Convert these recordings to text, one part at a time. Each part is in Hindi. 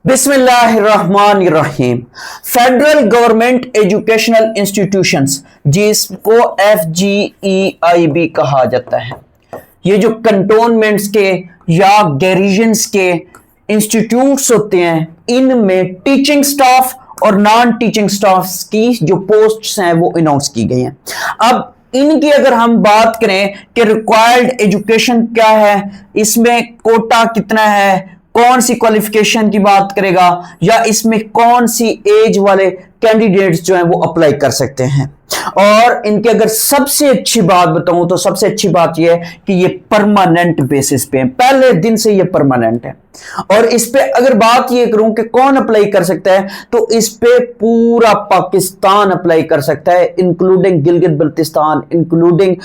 बिस्मिल्लाहिर्रहमानिर्रहीम। फेडरल गवर्नमेंट एजुकेशनल इंस्टीट्यूशंस जिसको FGEI भी कहा जाता है, ये जो कंटोनमेंट्स के या गैरिजन्स के इंस्टीट्यूट्स होते हैं, इनमें टीचिंग स्टाफ और नॉन टीचिंग स्टाफ की जो पोस्ट्स हैं वो अनाउंस की गई हैं। अब इनकी अगर हम बात करें कि रिक्वायर्ड एजुकेशन क्या है, इसमें कोटा कितना है, कौन सी क्वालिफिकेशन की बात करेगा, या इसमें कौन सी एज वाले कैंडिडेट्स जो हैं वो अप्लाई कर सकते हैं। और इनकी अगर सबसे अच्छी बात बताऊं तो सबसे अच्छी बात यह है कि ये परमानेंट बेसिस पे है, पहले दिन से ये परमानेंट है। और इस पे अगर बात ये करूं कि कौन अप्लाई कर सकता है, तो इस पे पूरा पाकिस्तान अप्लाई कर सकता है, इंक्लूडिंग गिलगित बल्तिस्तान, इंक्लूडिंग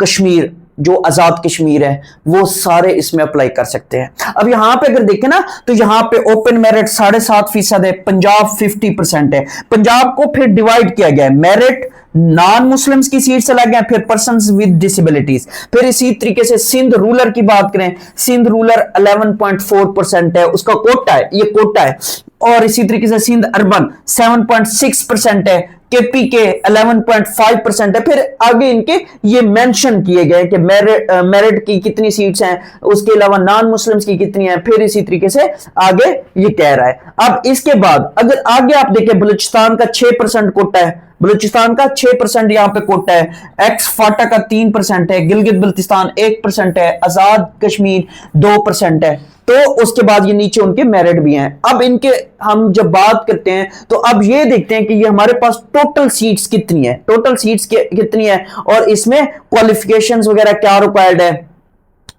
कश्मीर, जो आजाद कश्मीर है, वो सारे इसमें अप्लाई कर सकते हैं। अब यहां पे अगर देखें ना, तो यहां पे ओपन मेरिट 7.5% है, पंजाब 50% है। पंजाब को फिर डिवाइड किया गया है, मेरिट नॉन मुस्लिम्स की सीट्स अलग हैं, फिर पर्सन्स विद डिसेबिलिटीज। फिर इसी तरीके से सिंध रूरल की बात करें, सिंध रूरल 11.4% है, उसका कोटा है, ये कोटा है। और इसी तरीके से सिंध अर्बन 7.6% है, केपी के 11.5% है। फिर आगे इनके ये मेंशन किए गए कि मेरिट की कितनी सीट्स हैं, उसके अलावा नॉन मुस्लिम्स की कितनी हैं, फिर इसी तरीके से आगे ये कह रहा है। अब इसके बाद अगर आगे आप देखें, बलूचिस्तान का 6% कोटा है, बलूचिस्तान का 6% यहां पे कोटा है, एक्स फाटा का 3% है, गिलगित बल्तिस्तान 1% है, आजाद कश्मीर 2% है। तो उसके बाद ये नीचे उनके मेरिट भी हैं। अब इनके हम जब बात करते हैं तो अब ये देखते हैं कि ये हमारे पास टोटल सीट्स कितनी है, टोटल सीट्स कितनी है, और इसमें क्वालिफिकेशंस वगैरह क्या रिक्वायर्ड है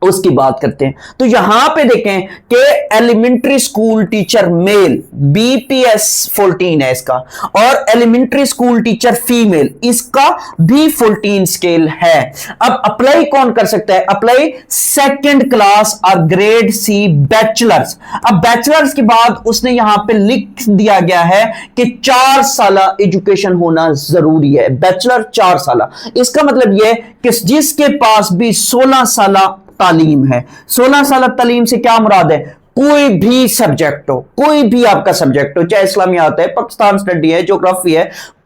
उसकी बात करते हैं। तो यहां पे देखें कि elementary school teacher male BPS 14 है इसका, और एलिमेंट्री स्कूल टीचर फीमेल इसका भी 14 स्केल है। अब अप्लाई कौन कर सकता है? अप्लाई सेकंड क्लास और ग्रेड C बैचलर्स। अब बैचलर्स के बाद उसने यहां पे लिख दिया गया है कि 4 साल एजुकेशन होना जरूरी है, बैचलर 4 साल। इसका मतलब यह कि जिसके पास भी 16 साल तालीम है, 16 साल तालीम से क्या मुराद है? कोई भी सब्जेक्ट हो, कोई भी आपका सब्जेक्ट हो, चाहे इस्लामियात है, पाकिस्तान स्टडी है, ज्योग्राफी है,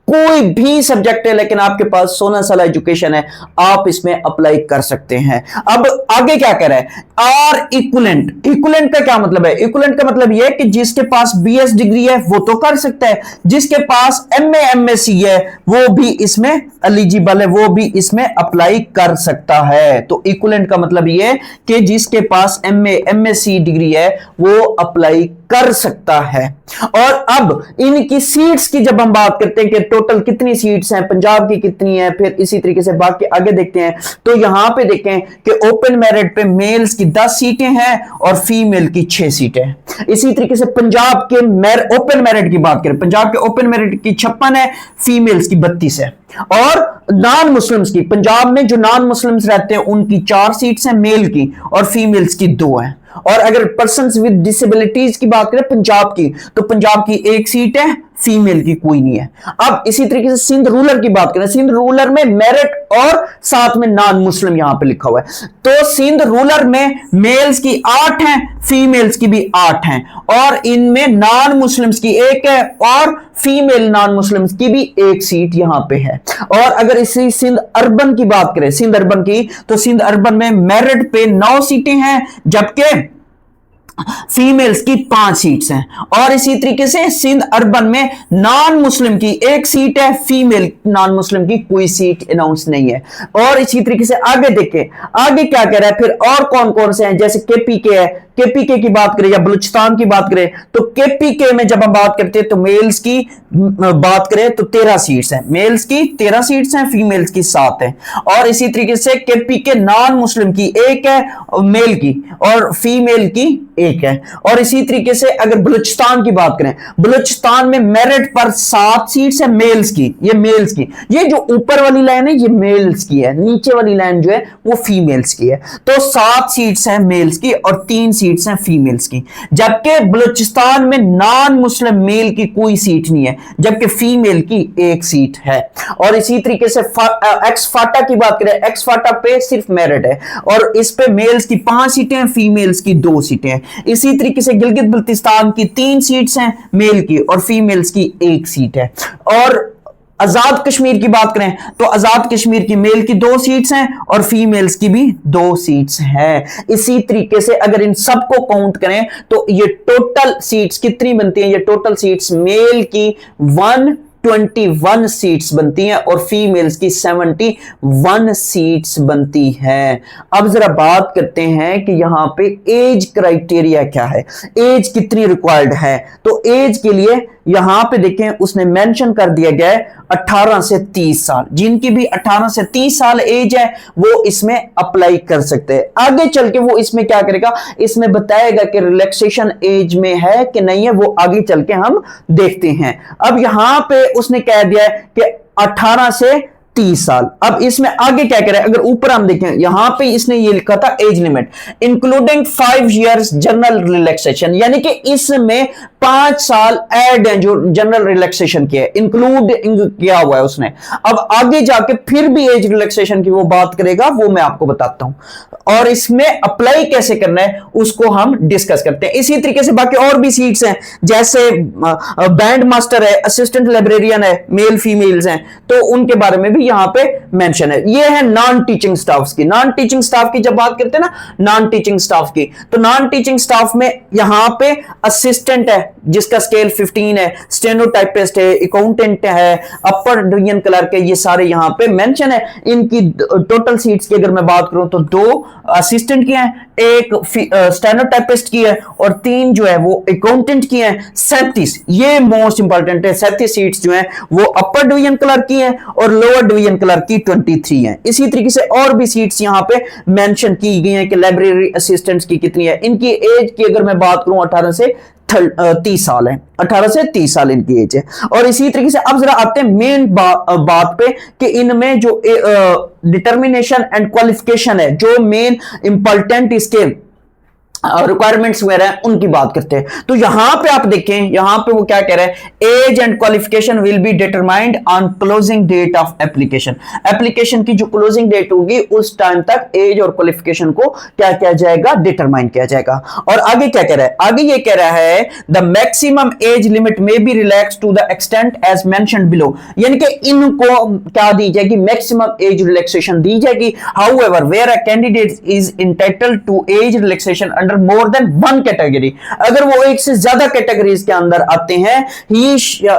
कोई भी सब्जेक्ट है, लेकिन आपके पास 16 साल एजुकेशन है, आप इसमें अप्लाई कर सकते हैं। अब आगे क्या कह रहा है? Are equivalent. इक्विवेलेंट का क्या मतलब है? इक्विवेलेंट का मतलब यह कि जिसके पास BS डिग्री है वो तो कर सकता है, जिसके पास MA MSc है वो भी इसमें एलिजिबल है, वो भी इसमें अप्लाई कर सकता है। तो इक्विवेलेंट का मतलब यह कि जिसके पास MA MSc डिग्री है वो अप्लाई कर सकता है। और अब इनकी सीट्स की जब हम बात करते हैं कि टोटल कितनी सीट्स हैं, पंजाब की कितनी है, फिर इसी तरीके से बाकी आगे देखते हैं, तो यहां पे देखें कि ओपन मेरिट पे मेल्स की 10 सीटें हैं और फीमेल की 6 सीटें। इसी तरीके से पंजाब के ओपन मेरिट की बात करें, पंजाब के ओपन मेरिट की 56 है, फीमेल्स की 32 है। और नॉन मुस्लिम्स की, पंजाब में जो नॉन मुस्लिम्स रहते हैं उनकी 4 सीट्स हैं मेल की, और फीमेल्स की 2 हैं। और अगर पर्सन्स विद डिसेबिलिटीज की बात करें पंजाब की, तो पंजाब की 1 सीट है, फीमेल की कोई नहीं है। अब इसी तरीके से सिंध रूरल की बात करें, सिंध रूरल में मेरिट और साथ में नॉन मुस्लिम यहां पे लिखा हुआ है, तो सिंध रूरल में मेल्स की 8 हैं, फीमेल्स की भी 8 हैं, और इनमें नॉन मुस्लिम्स की 1 है और फीमेल नॉन मुस्लिम्स की भी 1 सीट यहां पे है। और अगर इसी सिंध अर्बन की बात करें, सिंध अर्बन की, तो सिंध अर्बन में मेरिट पे 9 सीटें हैं, जबकि फीमेल्स की 5 सीट्स हैं। और इसी तरीके से सिंध अर्बन में नॉन मुस्लिम की 1 सीट है, फीमेल नॉन मुस्लिम की कोई सीट अनाउंस नहीं है। और इसी तरीके से आगे देखें, आगे क्या कह रहा है, फिर और कौन कौन से हैं, जैसे KPK है, KPK की बात करें या बलूचिस्तान की बात करें, तो KPK में जब हम बात करते हैं तो मेल्स की बात करें तो 13 सीट्स हैं, मेल्स की 13 सीट्स हैं, फीमेल्स की 7 हैं। और इसी तरीके से KPK नॉन मुस्लिम की 1 है मेल की, और फीमेल की 1 है। और इसी तरीके से अगर बलूचिस्तान की बात करें, बलूचिस्तान में मेरिट पर 7 सीट्स है मेल्स की, ये मेल्स की, ये जो ऊपर वाली लाइन है ये मेल्स की है, नीचे वाली लाइन जो है वो फीमेल्स की है। तो 7 सीट्स हैं मेल्स की और 3 सीट्स हैं फीमेल्स की, जबकि बलूचिस्तान में नॉन मुस्लिम मेल की कोई सीट नहीं है, जबकि फीमेल की एक सीट है। और इसी तरीके से एक्स फाटा की बात करें, एक्स फाटा पे सिर्फ मेरिट है और इस पे मेल्स की 5 सीटें हैं, फीमेल्स की 2 सीटें हैं। इसी तरीके से गिलगित बल्तिस्तान की 3 सीट्स हैं मेल की और फीमेल्स की 1 सीट है। और आजाद कश्मीर की बात करें तो आजाद कश्मीर की मेल की 2 सीट्स हैं और फीमेल्स की भी 2 सीट्स हैं। इसी तरीके से अगर इन सबको काउंट करें तो ये टोटल सीट्स कितनी बनती हैं? ये टोटल सीट्स मेल की 121 सीट्स बनती हैं और फीमेल्स की 71 सीट्स बनती हैं। अब जरा बात करते हैं कि यहां पे एज क्राइटेरिया क्या है, एज कितनी रिक्वायर्ड है। तो एज के लिए यहां पे देखें उसने मेंशन कर दिया गया है 18 से 30 साल। जिनकी भी 18 से 30 साल एज है वो इसमें अप्लाई कर सकते हैं। आगे चल के वो इसमें क्या करेगा, इसमें बताएगा कि रिलैक्सेशन एज में है कि नहीं है, वो आगे चल के हम देखते हैं। अब यहां पे उसने कह दिया है कि 18 से 30 साल। अब इसमें आगे क्या करें, अगर ऊपर हम देखें यहां पे इसने ये लिखा था age limit including 5 years general relaxation, यानी कि इसमें 5 साल ऐड है जो जनरल रिलैक्सेशन किया है, इंक्लूड किया हुआ है उसने। अब आगे जाके फिर भी एज रिलैक्सेशन की वो बात करेगा, वो मैं आपको बताता हूं और इसमें अप्लाई कैसे करना है उसको हम डिस्कस करते हैं। इसी तरीके से बाकी और भी सीट्स हैं, जैसे बैंड मास्टर है, असिस्टेंट लाइब्रेरियन है, मेल फीमेल्स हैं, तो उनके बारे में भी यहां पे मेंशन है। ये है नॉन टीचिंग स्टाफ की। नॉन टीचिंग स्टाफ की जब बात करते हैं ना, नॉन टीचिंग स्टाफ की, तो नॉन टीचिंग स्टाफ में यहां पे असिस्टेंट है जिसका स्केल 15 है, स्टेनोटाइपिस्ट है, अकाउंटेंट है, अपर डिवीजन क्लर्क है, ये सारे यहां पे मेंशन है। इनकी टोटल सीट्स की अगर मैं बात करूं तो 2 असिस्टेंट की हैं, 1 स्टेनोटाइपिस्ट की है और 3 जो है वो अकाउंटेंट की हैं। 37 ये मोस्ट इंपॉर्टेंट है, 37 सीट्स जो हैं वो अपर डिवीजन क्लर्क की हैं और लोअर डिवीजन क्लर्क की 23 हैं। इसी तरीके से और भी सीट्स यहां पे मेंशन की गई हैं कि लाइब्रेरी असिस्टेंट्स की कितनी है। इनकी एज की अगर मैं बात करूं 18 से 30 साल है, 18 से 30 साल इनकी एज है। और इसी तरीके से अब जरा आते हैं मेन बात पे कि इनमें जो डिटर्मिनेशन एंड क्वालिफिकेशन है, जो मेन इंपॉर्टेंट इसके रिक्वायरमेंट्स वगैरह हैं उनकी बात करते हैं। तो यहां पे आप देखें, यहां पे वो क्या कह रहा है, age and qualification will be determined on closing date of application. Application की जो क्लोजिंग डेट होगी उस टाइम तक एज और क्वालिफिकेशन को क्या किया जाएगा, डिटरमाइन किया जाएगा। और आगे क्या कह रहा है, आगे ये कह रहा है the maximum age limit may be relax to the extent as mentioned below, यानी कि इनको क्या दी जाएगी, मैक्सिमम एज रिलैक्सेशन दी जाएगी। However where a candidate is entitled to age relaxation under more than 1 category, अगर वो एक से ज्यादा कैटेगरीज के अंदर आते हैं, ही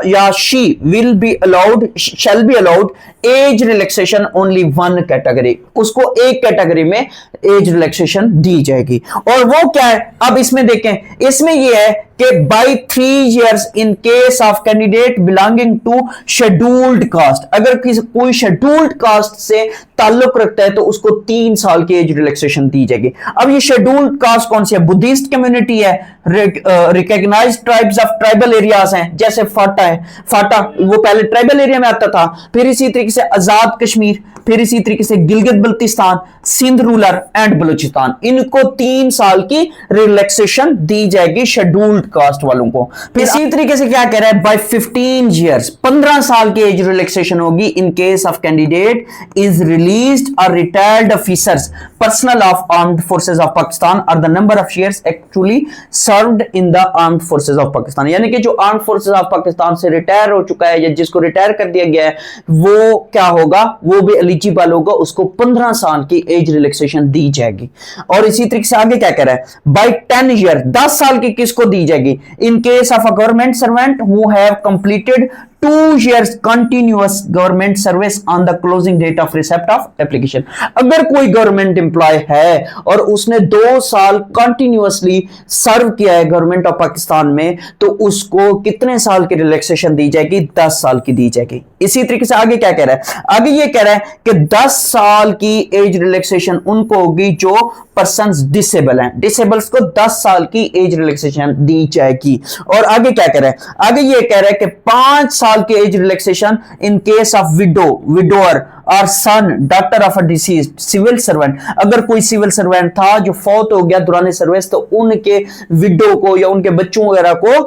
या she will be allowed, shall be allowed age relaxation only 1 category, उसको एक कैटेगरी में एज रिलैक्सेशन दी जाएगी। और वो क्या है, अब इसमें देखें, इसमें ये है कि by 3 years in case of candidate belonging to scheduled caste, अगर कोई शेड्यूल्ड कास्ट से ताल्लुक रखता है तो उसको 3 साल की एज रिलैक्सेशन दी जाएगी। अब ये शेड्यूल्ड कास्ट कौन सी है, बुद्धिस्ट कम्युनिटी है, recognised tribes of tribal areas हैं, जैसे फाटा है, फाटा वो पहले ट्राइबल एरिया में आता था, फिर इसी तरीके से आजाद कश्मीर, फिर इसी तरीके से गिलगित बल्तिस्तान, सिंध रूरल एंड बलूचिस्तान, इनको 3 साल की रिलैक्सेशन दी जाएगी शेड्यूल्ड कास्ट वालों को। फिर इसी तरीके से क्या कह रहा है, बाय 15 years 15 साल की एज रिलैक्सेशन होगी in case of candidate is released और retired officers personnel of armed forces of Pakistan और the number of years actually served in the armed forces of Pakistan, यानी कि जो आर्म्ड फोर्सेस ऑफ पाकिस्तान से रिटायर हो चुका है या जिसको रिटायर कर दिया गया है वो क्या होगा, वो भी एलिजिबल होगा, उसको 15 साल की एज रिलैक्सेशन दी जाएगी। और इसी तरीके से आगे क्या कह रहा है, बाय 10 year 10 साल की किसको दी जाएगी, in case of a government servant who have completed 2 years continuous government service on the closing date of receipt of application. अगर कोई गवर्नमेंट एम्प्लॉय है और उसने 2 साल कंटिन्यूअसली सर्व किया है गवर्नमेंट ऑफ पाकिस्तान में, तो उसको कितने साल की रिलैक्सेशन दी जाएगी, 10 साल की दी जाएगी। इसी तरीके से आगे क्या कह रहा है, आगे ये कह रहा है कि 10 साल की एज रिलैक्सेशन उनको होगी जो पर्सन्स डिसेबल हैं, डिसेबल्स को 10 साल की एज रिलैक्सेशन दी जाएगी। और आगे क्या कह रहा है, आगे ये कह रहा है कि 5 साल की age relaxation in case of widower और son daughter of a deceased civil servant, अगर कोई सिविल सर्वेंट था जो फौत हो गया दौरान सर्विस तो उनके विडो को या उनके बच्चों वगैरह को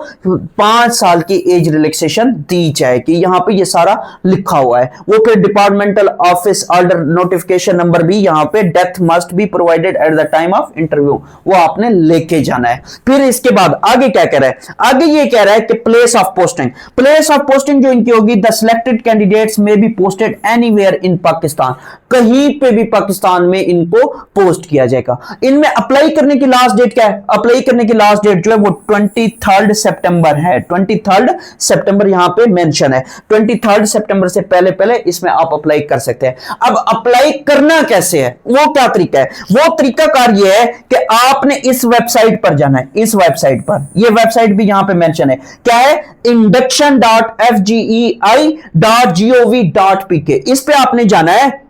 5 साल की एज रिलैक्सेशन दी जाएगी। यहां पे ये सारा लिखा हुआ है। वो फिर departmental office order notification number भी यहां पे death must be provided at the time of interview, वो आपने लेके जाना है। फिर इसके बाद आगे क्या कह रहा है, आगे ये कह रहा है कि place of posting, place of posting जो इनकी होगी, द सिलेक्टेड कैंडिडेट्स में be posted anywhere in Pakistan, कहीं पे भी पाकिस्तान में इनको पोस्ट किया जाएगा। इनमें अप्लाई करने की लास्ट डेट क्या है, अप्लाई करने की लास्ट डेट जो है वो 23 सितंबर है। 23 सितंबर यहां पे मेंशन है, 23 सितंबर से पहले पहले इसमें आप अप्लाई कर सकते हैं। अब अप्लाई करना कैसे है, वो क्या तरीका है, वो तरीका कार ये है कि आपने इस वेबसाइट पर जाना है, इस वेबसाइट पर, ये वेबसाइट भी यहां पे मेंशन है, क्या है, induction.fgei.gov.pk, इस पे आपने जाना है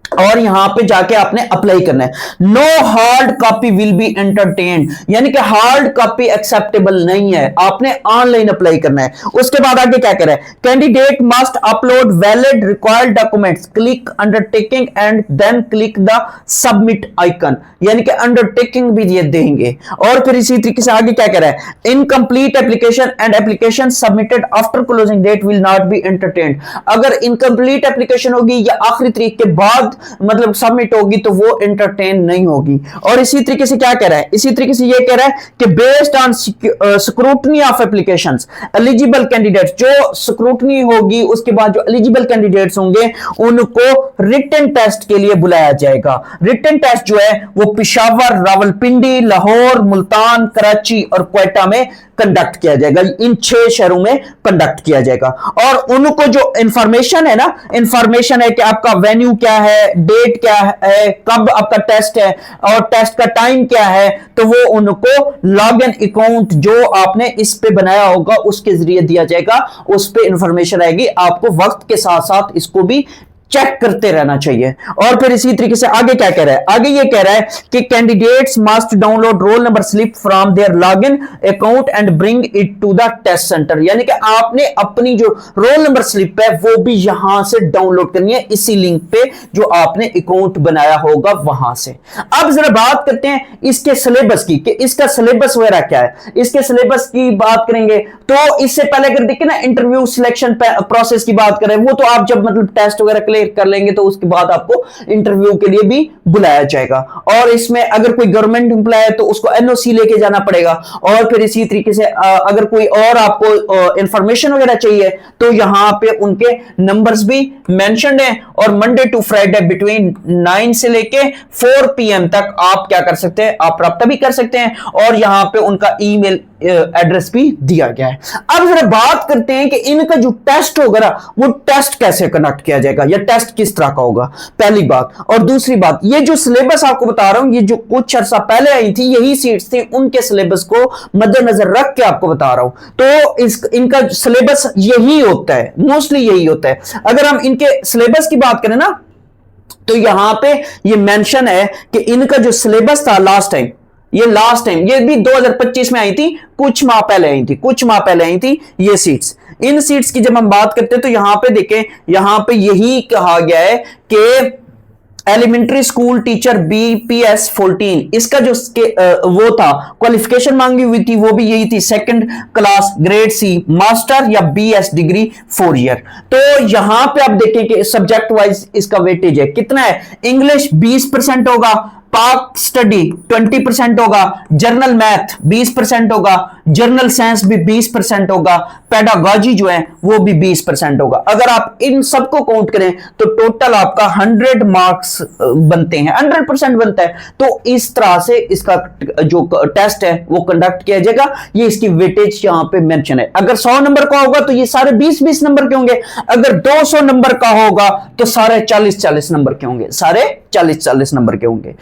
और यहां पे जाके आपने अप्लाई करना है। No hard copy will be entertained, यानी कि हार्ड कॉपी एक्सेप्टेबल नहीं है, आपने ऑनलाइन अप्लाई करना है। उसके बाद आगे क्या कह रहा है, candidate must upload valid required documents, click undertaking and then click the submit icon, यानी कि अंडरटेकिंग भी ये देंगे। और फिर इसी तरीके से आगे क्या कह रहा है, incomplete application and application submitted after closing date will not be entertained, अगर इनकम्प्लीट एप्लीकेशन होगी या आखिरी तारीख के बाद मतलब सबमिट होगी तो वो एंटरटेन नहीं होगी। और इसी तरीके से क्या कह रहा है, इसी तरीके से ये कह रहा है कि based on scrutiny of applications eligible candidates, जो स्क्रूटनी होगी उसके बाद जो एलिजिबल कैंडिडेट्स होंगे उनको रिटन टेस्ट के लिए बुलाया जाएगा। रिटन टेस्ट जो है वो पेशावर, रावलपिंडी, लाहौर, मुल्तान, कराची और क्वेटा में कंडक्ट किया जाएगा, इन 6 शहरों में कंडक्ट किया जाएगा। और उनको जो इंफॉर्मेशन है ना, इंफॉर्मेशन है कि आपका वेन्यू क्या है, डेट क्या है, कब आपका टेस्ट है और टेस्ट का टाइम क्या है, तो वो उनको लॉग इन अकाउंट जो आपने इस पे बनाया होगा उसके जरिए दिया जाएगा, उस पे इंफॉर्मेशन आएगी। आपको वक्त के साथ साथ इसको भी चेक करते रहना चाहिए। और फिर इसी तरीके से आगे क्या कह रहा है, आगे ये कह रहा है कि candidates must download roll number slip from their login account and bring it to the test centre, यानी कि आपने अपनी जो रोल नंबर स्लिप है वो भी यहां से डाउनलोड करनी है, इसी लिंक पे जो आपने अकाउंट बनाया होगा वहां से। अब जरा बात करते हैं इसके सिलेबस की, कि इसका सिलेबस वगैरह क्या है। इसके सिलेबस की बात करेंगे तो इससे पहले अगर देखें ना इंटरव्यू सिलेक्शन प्रोसेस की बात करें, वो तो आप जब मतलब टेस्ट वगैरह कर लेंगे तो उसके बाद आपको इंटरव्यू के लिए भी बुलाया जाएगा। और इसमें अगर कोई गवर्नमेंट एम्प्लॉय है तो उसको एनओसी लेके जाना पड़ेगा। और फिर इसी तरीके से अगर कोई और आपको इंफॉर्मेशन वगैरह चाहिए तो यहां पे उनके नंबर्स भी मेंशन्ड हैं। और मंडे टू फ्राइडे बिटवीन 9 से लेके 4 PM तक आप क्या कर सकते हैं, आप राब्ता भी कर सकते हैं। और यहां पे उनका ईमेल एड्रेस भी दिया गया है। अब जरा बात करते हैं कि इनका जो टेस्ट होगा ना, वो टेस्ट कैसे कंडक्ट किया जाएगा या टेस्ट किस तरह का होगा, पहली बात। और दूसरी बात, ये जो सिलेबस आपको बता रहा हूं, ये जो कुछ अर्सा पहले आई थी यही सीट्स थी, उनके सिलेबस को मद्देनजर रख के आपको बता रहा हूं। तो इनका सिलेबस यही होता है, मोस्टली यही होता है। अगर हम इनके सिलेबस की बात करें ना तो यहां पे ये मेंशन है कि इनका जो सिलेबस था लास्ट टाइम, ये भी 2025 में आई थी, कुछ माह पहले आई थी ये सीट्स। इन सीट्स की जब हम बात करते हैं तो यहां पे देखें, यहां पे यही कहा गया है कि एलिमेंट्री स्कूल टीचर BPS 14, इसका जो वो था क्वालिफिकेशन मांगी हुई थी वो भी यही थी, 2nd class grade C master या BS डिग्री 4 ईयर। तो यहां पे आप देखें कि सब्जेक्ट वाइज इसका वेटेज है कितना है, इंग्लिश 20% होगा, पाक स्टडी 20% होगा, जर्नल मैथ 20% होगा, जर्नल साइंस भी 20% होगा, पेडागॉजी जो है वो भी 20% होगा। अगर आप इन सबको काउंट करें तो टोटल आपका 100 मार्क्स बनते हैं, 100% बनता है। तो इस तरह से इसका जो टेस्ट है वो कंडक्ट किया जाएगा। ये इसकी वेटेज यहां पे मेंशन है। अगर 100 नंबर का होगा तो ये सारे 20-20 नंबर के होंगे, अगर 200 नंबर का होगा तो सारे 40-40 नंबर के होंगे, सारे 40-40 नंबर के होंगे।